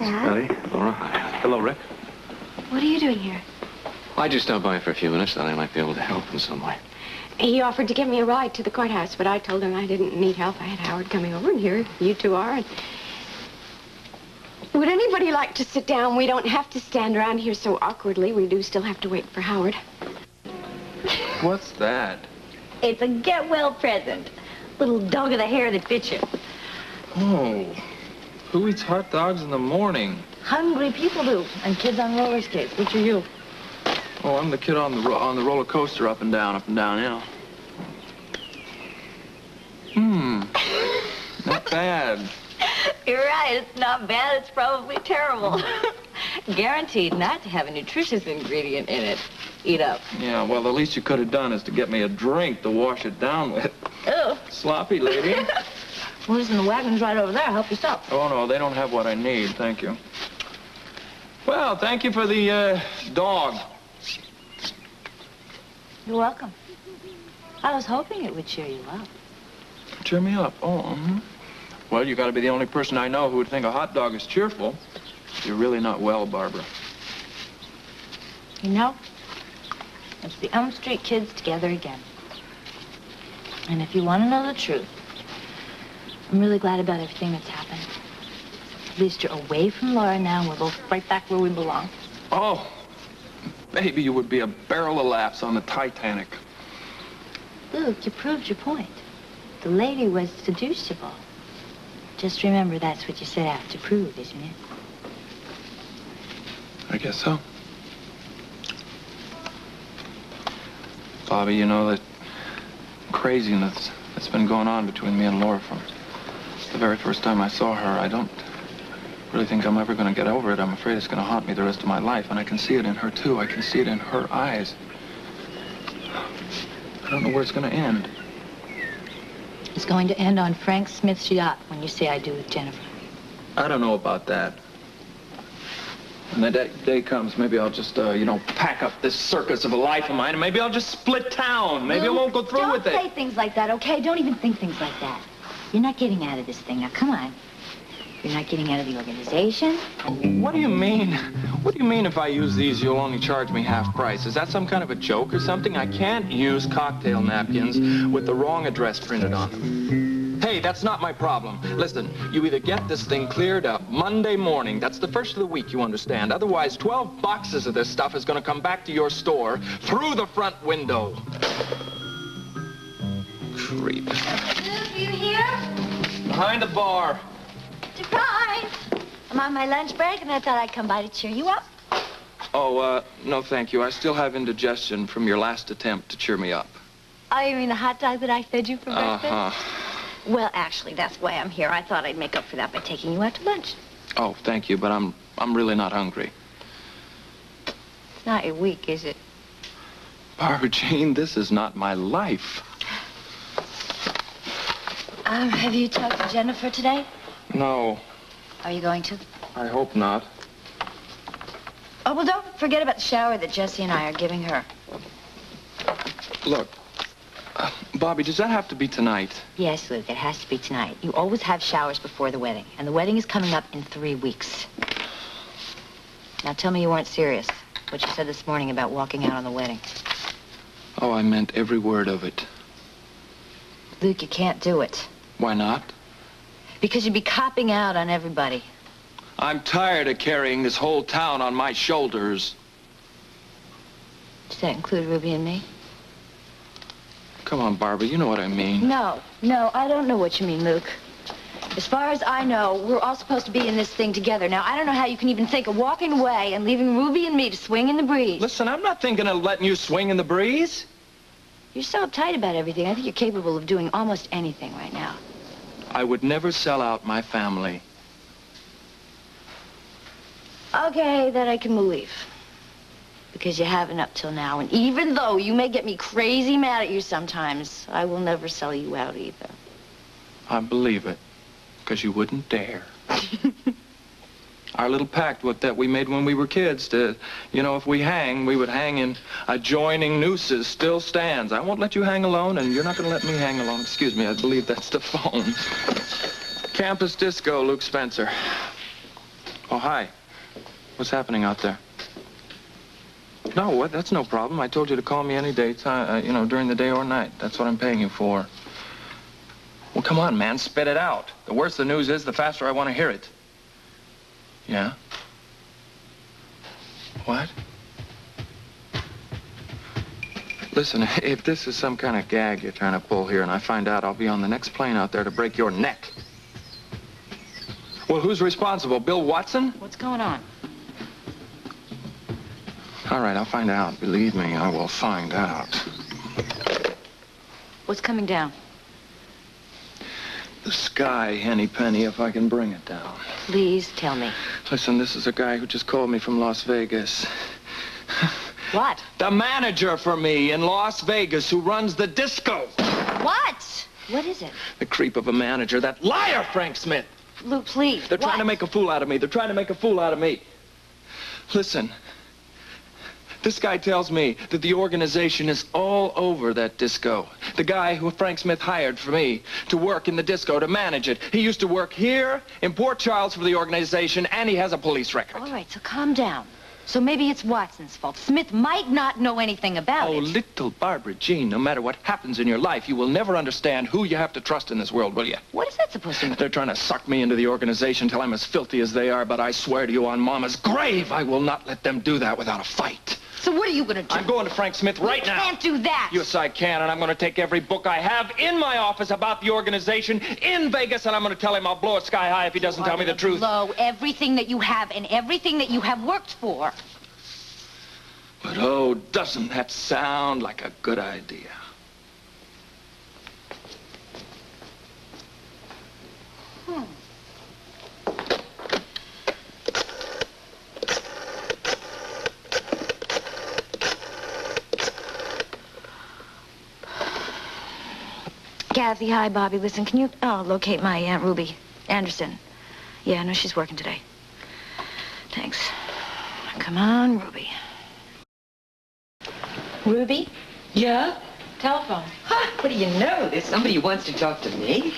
Dad? Ellie, Laura, hi. Hello, Rick. What are you doing here? I just stopped by for a few minutes, thought I might be able to help in some way. He offered to give me a ride to the courthouse, but I told him I didn't need help. I had Howard coming over, and here you two are. And... Would anybody like to sit down? We don't have to stand around here so awkwardly. We do still have to wait for Howard. What's that? It's a get-well present. Little dog of the hair that fits you. Oh, who eats hot dogs in the morning? Hungry people do, and kids on roller skates. Which are you? Oh, I'm the kid on the roller coaster up and down hill. Not bad. You're right, it's not bad, it's probably terrible. Guaranteed not to have a nutritious ingredient in it. Eat up. Yeah, well, the least you could have done is to get me a drink to wash it down with. Ew. Sloppy, lady. Well, listen, the wagon's right over there. Help yourself. Oh, no, they don't have what I need, thank you. Well, thank you for the, dog. You're welcome. I was hoping it would cheer you up. Cheer me up. Oh, Well, you gotta be the only person I know who would think a hot dog is cheerful. You're really not well, Barbara. You know, it's the Elm Street kids together again. And if you want to know the truth, I'm really glad about everything that's happened. At least you're away from Laura now, and we're both right back where we belong. Oh, baby, you would be a barrel of laughs on the Titanic. Luke, you proved your point. The lady was seducible. Just remember, that's what you set out to prove, isn't it? I guess so. Bobby, you know that craziness that's been going on between me and Laura from the very first time I saw her. I don't really think I'm ever going to get over it. I'm afraid it's going to haunt me the rest of my life, and I can see it in her, too. I can see it in her eyes. I don't know where it's going to end. It's going to end on Frank Smith's yacht when you say I do with Jennifer. I don't know about that. When that day comes, maybe I'll just, pack up this circus of a life of mine, and maybe I'll just split town. Maybe I won't go through with it. Don't say things like that, okay? Don't even think things like that. You're not getting out of this thing. Now, come on. You're not getting out of the organization. What do you mean? What do you mean if I use these, you'll only charge me half price? Is that some kind of a joke or something? I can't use cocktail napkins with the wrong address printed on them. Hey, that's not my problem. Listen, you either get this thing cleared up Monday morning. That's the first of the week, you understand. Otherwise, 12 boxes of this stuff is going to come back to your store through the front window. Creep. Luke, you here? Behind the bar. Surprise! I'm on my lunch break, and I thought I'd come by to cheer you up. Oh, no, thank you. I still have indigestion from your last attempt to cheer me up. Oh, you mean the hot dog that I fed you for breakfast? Uh-huh. Well, actually, that's why I'm here. I thought I'd make up for that by taking you out to lunch. Oh, thank you, but I'm really not hungry. It's not your week, is it? Barbara Jean, this is not my life. Have you talked to Jennifer today? No, Are you going to? I hope not. Oh, well, don't forget about the shower that Jesse and I are giving her. Look, Bobby, does that have to be tonight? Yes, Luke, it has to be tonight. You always have showers before the wedding, and the wedding is coming up in 3 weeks. Now, tell me you weren't serious. What you said this morning about walking out on the wedding. Oh, I meant every word of it. Luke, you can't do it. Why not? Because you'd be copping out on everybody. I'm tired of carrying this whole town on my shoulders. Does that include Ruby and me? Come on, Barbara, you know what I mean. No, I don't know what you mean, Luke. As far as I know, we're all supposed to be in this thing together. Now, I don't know how you can even think of walking away and leaving Ruby and me to swing in the breeze. Listen, I'm not thinking of letting you swing in the breeze. You're so uptight about everything. I think you're capable of doing almost anything right now. I would never sell out my family. Okay, that I can believe. Because you haven't up till now. And even though you may get me crazy mad at you sometimes, I will never sell you out either. I believe it, because you wouldn't dare. Our little pact that we made when we were kids to, if we hang, we would hang in adjoining nooses still stands. I won't let you hang alone, and you're not going to let me hang alone. Excuse me, I believe that's the phone. Campus Disco, Luke Spencer. Oh, hi. What's happening out there? No, that's no problem. I told you to call me any day, during the day or night. That's what I'm paying you for. Well, come on, man, spit it out. The worse the news is, the faster I want to hear it. Yeah? What? Listen, if this is some kind of gag you're trying to pull here and I find out, I'll be on the next plane out there to break your neck. Well, who's responsible? Bill Watson? What's going on? All right, I'll find out. Believe me, I will find out. What's coming down? The sky, Henny Penny, if I can bring it down. Please tell me. Listen, this is a guy who just called me from Las Vegas. What? The manager for me in Las Vegas who runs the disco. What? What is it? The creep of a manager, that liar, Frank Smith. Luke, please. They're trying to make a fool out of me. They're trying to make a fool out of me. Listen, this guy tells me that the organization is all over that disco. The guy who Frank Smith hired for me to work in the disco, to manage it. He used to work here in Port Charles for the organization, and he has a police record. All right, so calm down. So maybe it's Watson's fault. Smith might not know anything about it. Oh, little Barbara Jean, no matter what happens in your life, you will never understand who you have to trust in this world, will you? What is that supposed to mean? They're trying to suck me into the organization till I'm as filthy as they are, but I swear to you on Mama's grave, I will not let them do that without a fight. So what are you going to do? I'm going to Frank Smith right now. You can't do that. Yes, I can, and I'm going to take every book I have in my office about the organization in Vegas, and I'm going to tell him I'll blow it sky high if he doesn't tell me the truth. Blow everything that you have and everything that you have worked for. But oh, doesn't that sound like a good idea? Kathy, hi, Bobby. Listen, can you locate my Aunt Ruby Anderson? Yeah, I know she's working today. Thanks. Come on, Ruby. Ruby? Yeah? Telephone. Huh, what do you know? There's somebody who wants to talk to me.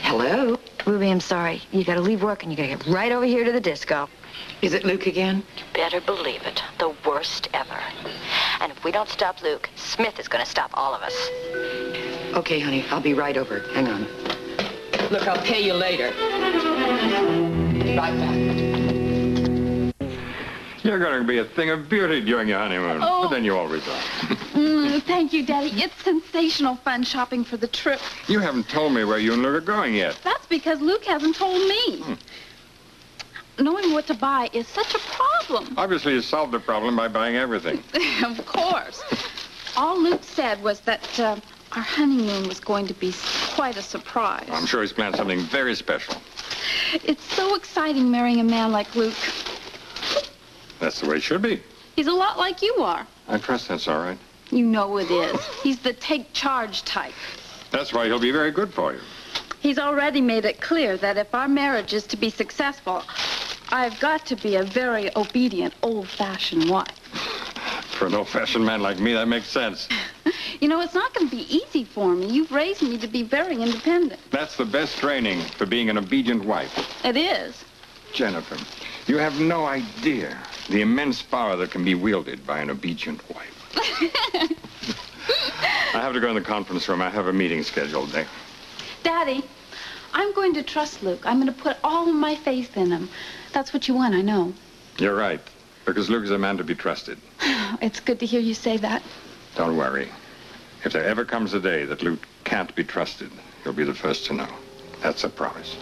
Hello? Ruby, I'm sorry. You gotta leave work and you gotta get right over here to the disco. Is it Luke again? You better believe it. The worst ever. And if we don't stop Luke, Smith is gonna stop all of us. Okay, honey, I'll be right over. Hang on. Look, I'll pay you later. Right back. You're going to be a thing of beauty during your honeymoon. Oh. But then you always are. Thank you, Daddy. It's sensational fun shopping for the trip. You haven't told me where you and Luke are going yet. That's because Luke hasn't told me. Knowing what to buy is such a problem. Obviously, you solved the problem by buying everything. Of course. All Luke said was that our honeymoon was going to be quite a surprise. I'm sure he's planned something very special. It's so exciting marrying a man like Luke. That's the way it should be. He's a lot like you are. I trust that's all right. You know it is. He's the take charge type. That's why he'll be very good for you. He's already made it clear that if our marriage is to be successful, I've got to be a very obedient, old-fashioned wife. For an old-fashioned man like me, that makes sense. You know, it's not going to be easy for me. You've raised me to be very independent. That's the best training for being an obedient wife. It is. Jennifer, you have no idea the immense power that can be wielded by an obedient wife. I have to go in the conference room. I have a meeting scheduled there. Daddy, I'm going to trust Luke. I'm going to put all of my faith in him. That's what you want, I know. You're right, because Luke is a man to be trusted. It's good to hear you say that. Don't worry. If there ever comes a day that Luke can't be trusted, you'll be the first to know. That's a promise.